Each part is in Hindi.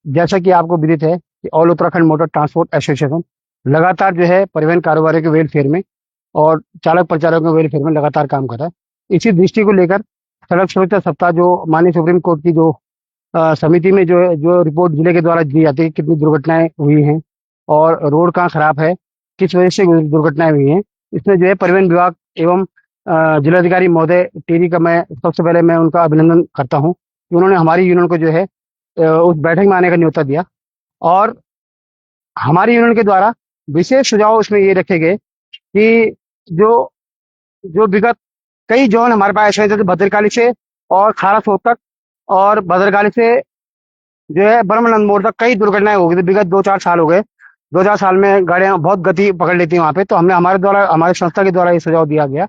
जैसा कि आपको विदित है कि all Uttarakhand motor transport association लगातार जो है परिवहन कारोबारियों के वेलफेयर में और चालक परिचालकों के वेलफेयर में लगातार काम कर रहा है। इसी दृष्टि को लेकर सड़क सुरक्षा सप्ताह जो माननीय सुप्रीम कोर्ट की जो समिति में जो रिपोर्ट जिले के द्वारा दी जाती है, कितनी दुर्घटनाएं हुई हैं और रोड कहाँ खराब है, किस वजह से दुर्घटनाएं हुई हैं, इसमें जो है परिवहन विभाग एवं जिलाधिकारी महोदय टिहरी का मैं सबसे पहले मैं उनका अभिनंदन करता हूं कि उन्होंने हमारी यूनियन को जो है उस बैठक में आने का न्योता दिया। और हमारी यूनियन के द्वारा विशेष सुझाव उसमें ये रखे गए कि जो जो विगत कई जोन हमारे पास ऐसे हैं, जैसे भद्रकाली से और खारा सोत तक और भद्रकाली से जो है ब्रह्मानंद मोड़ तक कई दुर्घटनाएं हो गई थी। विगत 2-4 साल हो गए, 2-4 साल में गाड़ियां बहुत गति पकड़ लेती हैं वहां पे। तो हमने हमारे संस्था के द्वारा ये सुझाव दिया गया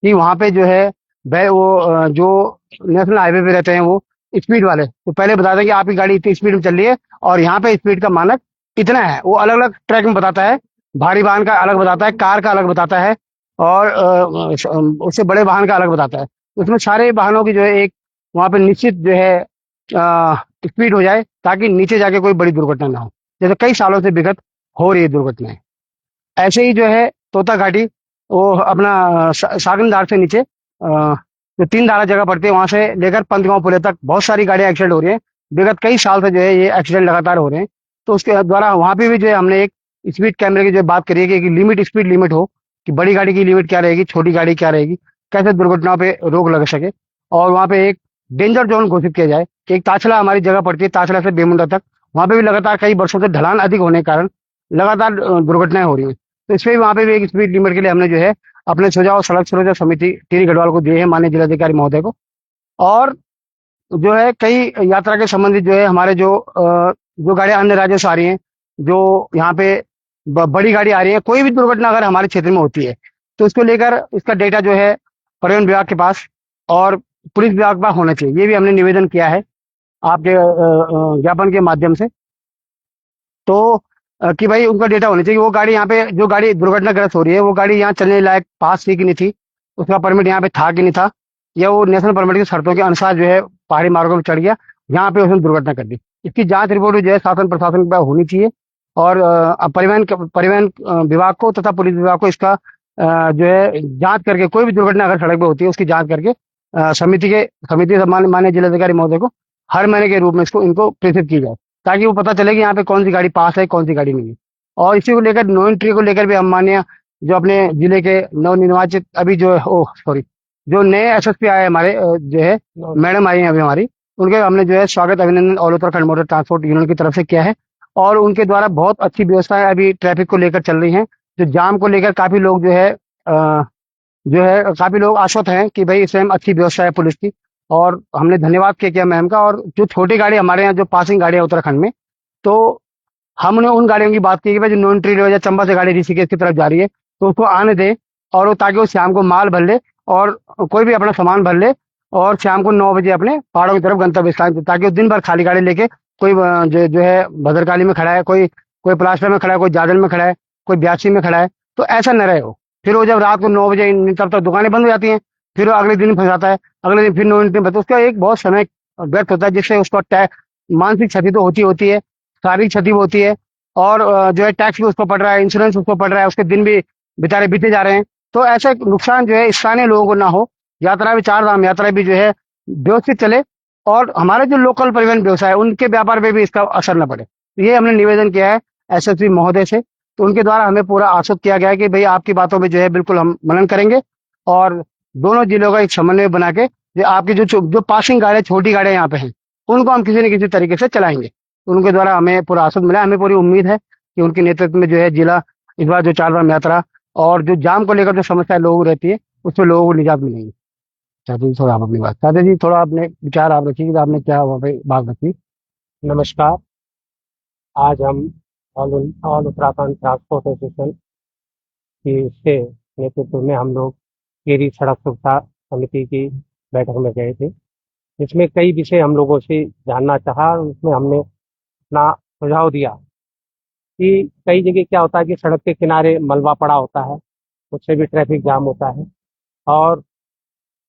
कि वहां पे जो है जो नेशनल हाईवे पे रहते हैं वो स्पीड वाले तो पहले बता दें कि आपकी गाड़ी इतनी स्पीड में चल रही है और यहाँ पे स्पीड का मानक इतना है। वो अलग अलग ट्रैक में बताता है, भारी वाहन का अलग बताता है, कार का अलग बताता है और उससे बड़े वाहन का अलग बताता है। उसमें सारे वाहनों की जो है एक वहाँ पे निश्चित जो है स्पीड हो जाए ताकि नीचे जाके कोई बड़ी दुर्घटना ना हो, जैसे कई सालों से विगत हो रही है दुर्घटनाएं। ऐसे ही जो है तोता घाटी वो अपना सागनदार से नीचे जो 3 धारा जगह पड़ती है वहां से लेकर पंतगांव पुले तक बहुत सारी गाड़ियां एक्सीडेंट हो रही हैं। विगत कई साल से जो है ये एक्सीडेंट लगातार हो रहे हैं। तो उसके द्वारा वहां पे भी जो है हमने एक स्पीड कैमरे की जो बात करी है कि एक लिमिट स्पीड लिमिट हो कि बड़ी गाड़ी की लिमिट क्या रहेगी, छोटी गाड़ी क्या रहेगी, कैसे दुर्घटनाओं पे रोक लग सके। और वहां पे एक डेंजर जोन घोषित किया जाए। एक ताछला हमारी जगह पड़ती है, ताछला से बेमुंडा तक, वहां पे भी लगातार कई वर्षों से ढलान अधिक होने के कारण लगातार दुर्घटनाएं हो रही हैं। तो इसमें भी वहां पे भी एक स्पीड लिमिट के लिए हमने जो है अपने सुझाव सड़क सुरक्षा समिति टिहरी गढ़वाल को दिए हैं, माननीय जिलाधिकारी महोदय को। और जो है कई यात्रा के संबंधित जो है हमारे जो गाड़ियां अन्य राज्यों से आ रही हैं, जो यहाँ पे बड़ी गाड़ी आ रही है, कोई भी दुर्घटना अगर हमारे क्षेत्र में होती है तो उसको लेकर इसका डेटा जो है परिवहन विभाग के पास और पुलिस विभाग के पास होना चाहिए। ये भी हमने निवेदन किया है आपके ज्ञापन के माध्यम से। तो कि भाई उनका डेटा होना चाहिए, वो गाड़ी यहाँ पे जो गाड़ी दुर्घटनाग्रस्त हो रही है वो गाड़ी यहाँ चलने लायक पास थी कि नहीं थी, उसका परमिट यहाँ पे था कि नहीं था, या वो नेशनल परमिट की शर्तों के अनुसार जो है पहाड़ी मार्गों में चढ़ गया, यहाँ पे उसने दुर्घटना कर दी। इसकी जांच रिपोर्ट जो है शासन प्रशासन के पास होनी चाहिए। और परिवहन विभाग को तथा पुलिस विभाग को इसका जो है जांच करके कोई भी दुर्घटना अगर सड़क पे होती है उसकी जांच करके समिति माननीय जिलाधिकारी महोदय को हर महीने के रूप में इसको इनको प्रेषित की जाए, ताकि वो पता चले कि यहाँ पे कौन सी गाड़ी पास है, कौन सी गाड़ी नहीं है। और इसी को लेकर नो एंट्री को लेकर भी हम माननीय जो अपने जिले के नवनिर्वाचित अभी जो ओह सॉरी जो नए एसएसपी आए हमारे जो है मैडम आई हैं अभी हमारी, उनके हमने जो है स्वागत अभिनंदन all Uttarakhand motor transport union की तरफ से किया है। और उनके द्वारा बहुत अच्छी व्यवस्थाएं अभी ट्रैफिक को लेकर चल रही हैं। जो जाम को लेकर काफी लोग काफी लोग आश्वस्त हैं कि भाई इसमें अच्छी व्यवस्था है पुलिस की। और हमने धन्यवाद किया मैम का। और जो छोटी गाड़ी हमारे यहाँ जो पासिंग गाड़ी है उत्तराखंड में, तो हमने उन गाड़ियों की बात की कि भाई जो नो एंट्री या चंबा से गाड़ी ऋषिकेश की तरफ जा रही है तो उसको आने दे, और वो ताकि वो शाम को माल भर ले और कोई भी अपना सामान भर ले और शाम को 9 बजे अपने पहाड़ों की तरफ गंतव्य स्थान पे, ताकि वो दिन भर खाली गाड़ी लेके कोई जो है भद्रकाली में खड़ा है, कोई कोई प्लास्टर में खड़ा है, कोई जादल में खड़ा है, कोई ब्यासी में खड़ा है, तो ऐसा न रहे हो। फिर वो जब रात को 9 बजे तब तक दुकानें बंद हो जाती हैं, फिर वो अगले दिन फंसाता है, अगले दिन फिर नो एंट्री में, तो उसका एक बहुत समय व्यर्थ होता है, जिससे उसको मानसिक क्षति तो होती है, शारीरिक क्षति भी होती है। और जो है टैक्स भी उसको पड़ रहा है, इंश्योरेंस उसको पड़ रहा है, उसके दिन भी बेचारे बीते जा रहे हैं। तो ऐसा नुकसान जो है स्थानीय लोगों को ना हो, यात्रा भी 4 धाम यात्रा भी जो है व्यवस्थित चले, और हमारे जो लोकल परिवहन व्यवसाय है उनके व्यापार पे भी इसका असर न पड़े। तो ये हमने निवेदन किया है एसएसपी महोदय से। तो उनके द्वारा हमें पूरा आश्वस्त किया गया है कि भाई आपकी बातों में जो है बिल्कुल हम मनन करेंगे, और दोनों जिलों का एक समन्वय बना के जो आपकी जो पासिंग गाड़ियां छोटी गाड़ियां यहाँ पे हैं उनको हम किसी न किसी तरीके से चलाएंगे। उनके द्वारा हमें पूरा आश्वस्त मिला। हमें पूरी उम्मीद है कि उनके नेतृत्व में जो है जिला इस बार जो 4 धाम यात्रा और जो जाम को लेकर जो समस्या लोगों को रहती है उससे लोगों को निजात मिलेगी। चाचा जी थोड़ा आप अपनी बात, चाचा जी थोड़ा अपने विचार आप रखिए कि आपने क्या वहाँ पे बात रखी। नमस्कार। आज हम all all Uttarakhand transport association के नेतृत्व में हम लोग टिहरी सड़क सुरक्षा समिति की बैठक में गए थे, जिसमें कई विषय हम लोगों से जानना चाहा, और उसमें हमने अपना सुझाव दिया कि कई जगह क्या होता है कि सड़क के किनारे मलबा पड़ा होता है, उससे भी ट्रैफिक जाम होता है। और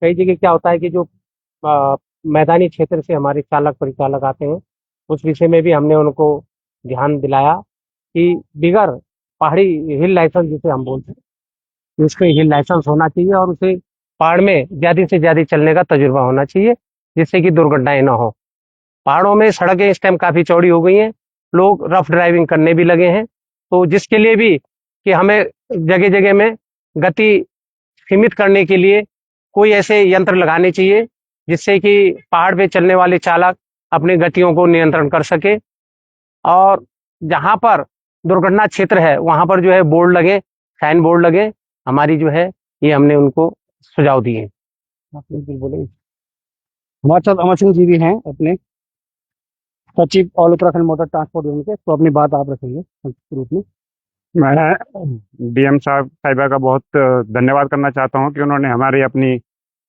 कई जगह क्या होता है कि जो मैदानी क्षेत्र से हमारे चालक परिचालक आते हैं उस विषय में भी हमने उनको ध्यान दिलाया कि बिगर पहाड़ी हिल लाइसेंस जिसे हम बोलते हैं, उसके हिल लाइसेंस होना चाहिए और उसे पहाड़ में ज्यादा से ज्यादा चलने का तजुर्बा होना चाहिए, जिससे कि दुर्घटनाएं ना हो। पहाड़ों में सड़कें इस टाइम काफी चौड़ी हो गई हैं, लोग रफ ड्राइविंग करने भी लगे हैं, तो जिसके लिए भी कि हमें जगह जगह में गति सीमित करने के लिए कोई ऐसे यंत्र लगाने चाहिए जिससे कि पहाड़ पे चलने वाले चालक अपनी गतियों को नियंत्रण कर सके। और जहां पर दुर्घटना क्षेत्र है वहां पर जो है बोर्ड लगे, साइन बोर्ड लगे। हमारी जो है ये हमने उनको सुझाव दिए। आप बिल्कुल बोले। हमारे साथ अमर सिंह जी भी हैं, अपने सचिव all Uttarakhand motor transport union के, तो अपनी बात आप रखेंगे संक्षिप्त रूप में। मैं डीएम साहिबा का बहुत धन्यवाद करना चाहता हूं कि उन्होंने हमारी अपनी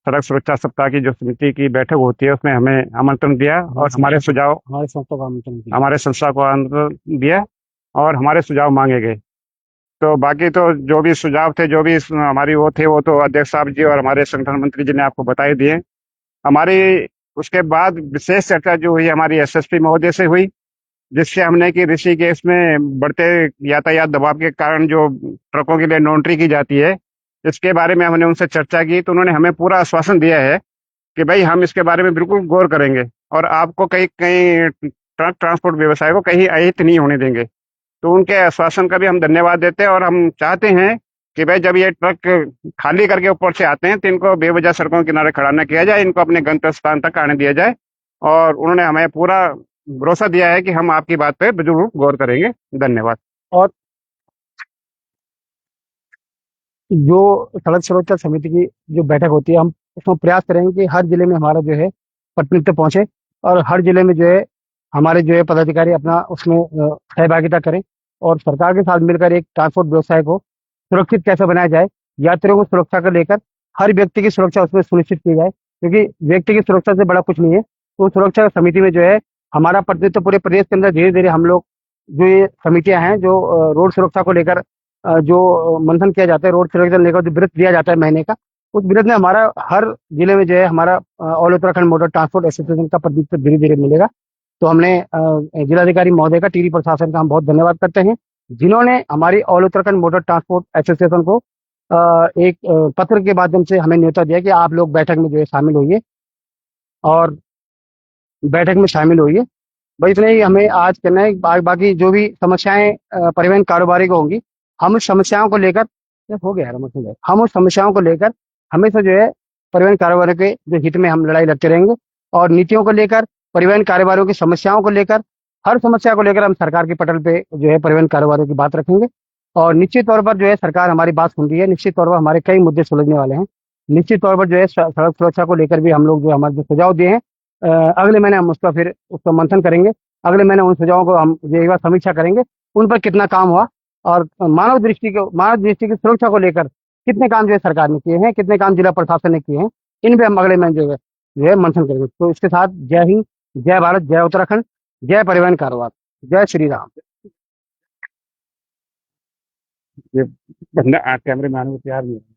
सड़क सुरक्षा सप्ताह की जो समिति की बैठक होती है उसमें हमें आमंत्रण दिया और हमारे सुझाव हमारे संस्था को आमंत्रण दिया। हमारे संस्था को आमंत्रण दिया और हमारे सुझाव मांगे गए। तो बाकी तो जो भी सुझाव थे, जो भी हमारी वो थे, वो तो अध्यक्ष साहब जी और हमारे संगठन मंत्री जी ने आपको बता ही दिए। हमारी उसके बाद विशेष चर्चा जो हुई हमारी एसएसपी महोदय से हुई, जिससे हमने कि ऋषिकेश में बढ़ते यातायात दबाव के कारण जो ट्रकों के लिए नॉन्ट्री की जाती है, इसके बारे में हमने उनसे चर्चा की। तो उन्होंने हमें पूरा आश्वासन दिया है कि भाई हम इसके बारे में बिल्कुल गौर करेंगे और आपको कहीं कहीं ट्रक ट्रांसपोर्ट व्यवसाय को कहीं अहित नहीं होने देंगे। तो उनके आश्वासन का भी हम धन्यवाद देते हैं और हम चाहते हैं कि भाई जब ये ट्रक खाली करके ऊपर से आते हैं तो इनको बेवजह सड़कों के किनारे खड़ा न किया जाए, इनको अपने गंतव्य स्थान तक आने दिया जाए। और उन्होंने हमें पूरा भरोसा दिया है कि हम आपकी बात पे जरूर गौर करेंगे। धन्यवाद। और जो सड़क सुरक्षा समिति की जो बैठक होती है, हम उसमें प्रयास करेंगे कि हर जिले में हमारा जो है प्रतिनिधित्व पहुंचे और हर जिले में जो है हमारे जो है पदाधिकारी अपना उसमें सहभागिता करें और सरकार के साथ मिलकर एक ट्रांसपोर्ट व्यवसाय को सुरक्षित कैसे बनाया जाए, यात्रियों को सुरक्षा को लेकर हर व्यक्ति की सुरक्षा उसमें सुनिश्चित की जाए, क्योंकि व्यक्ति की सुरक्षा से बड़ा कुछ नहीं है। तो सुरक्षा समिति में जो है हमारा प्रतिनिधित्व पूरे प्रदेश के अंदर धीरे धीरे हम लोग जो ये समितियां हैं जो रोड सुरक्षा को लेकर जो मंथन किया जाता है, रोड सुरक्षा लेकर जो ब्रीफ दिया जाता है महीने का, उस ब्रीफ में हमारा हर जिले में जो है हमारा all Uttarakhand motor transport association का प्रतिनिधित्व धीरे धीरे मिलेगा। तो हमने जिलाधिकारी महोदय का, टीडी प्रशासन का हम बहुत धन्यवाद करते हैं, जिन्होंने हमारी all Uttarakhand motor transport association को एक पत्र के माध्यम से हमें न्योता दिया कि आप लोग बैठक में जो है शामिल होइए और बैठक में शामिल होइए। बस इतना ही हमें आज करना है। बाकी जो भी समस्याएं परिवहन कारोबारी को होंगी, हम उस समस्याओं को लेकर हो गया रमन सिंह भाई, हम उस समस्याओं को लेकर हमेशा जो है परिवहन कारोबारियों के जो हित में हम लड़ाई लड़ते रहेंगे और नीतियों को लेकर, परिवहन कारोबारियों की समस्याओं को लेकर, हर समस्या को लेकर हम सरकार के पटल पे जो है परिवहन कारोबारियों की बात रखेंगे। और निश्चित तौर पर जो है सरकार हमारी बात सुन रही है, निश्चित तौर पर हमारे कई मुद्दे सुलझने वाले हैं। निश्चित तौर पर जो है सड़क सुरक्षा को लेकर भी हम लोग जो हमारे जो सुझाव दिए हैं, अगले महीने हम उसका मंथन करेंगे। अगले महीने उन सुझावों को हम जो एक बार समीक्षा करेंगे, उन पर कितना काम हुआ और मानव दृष्टि की सुरक्षा को लेकर कितने काम जो है सरकार ने किए हैं, कितने काम जिला प्रशासन ने किए हैं, इन पे हम अगले महीने जो है मंथन करेंगे। तो इसके साथ जय हिंद, जय भारत, जय उत्तराखंड, जय परिवहन कारोबार, जय श्री राम। ये कैमरे में आने को तैयार नहीं है।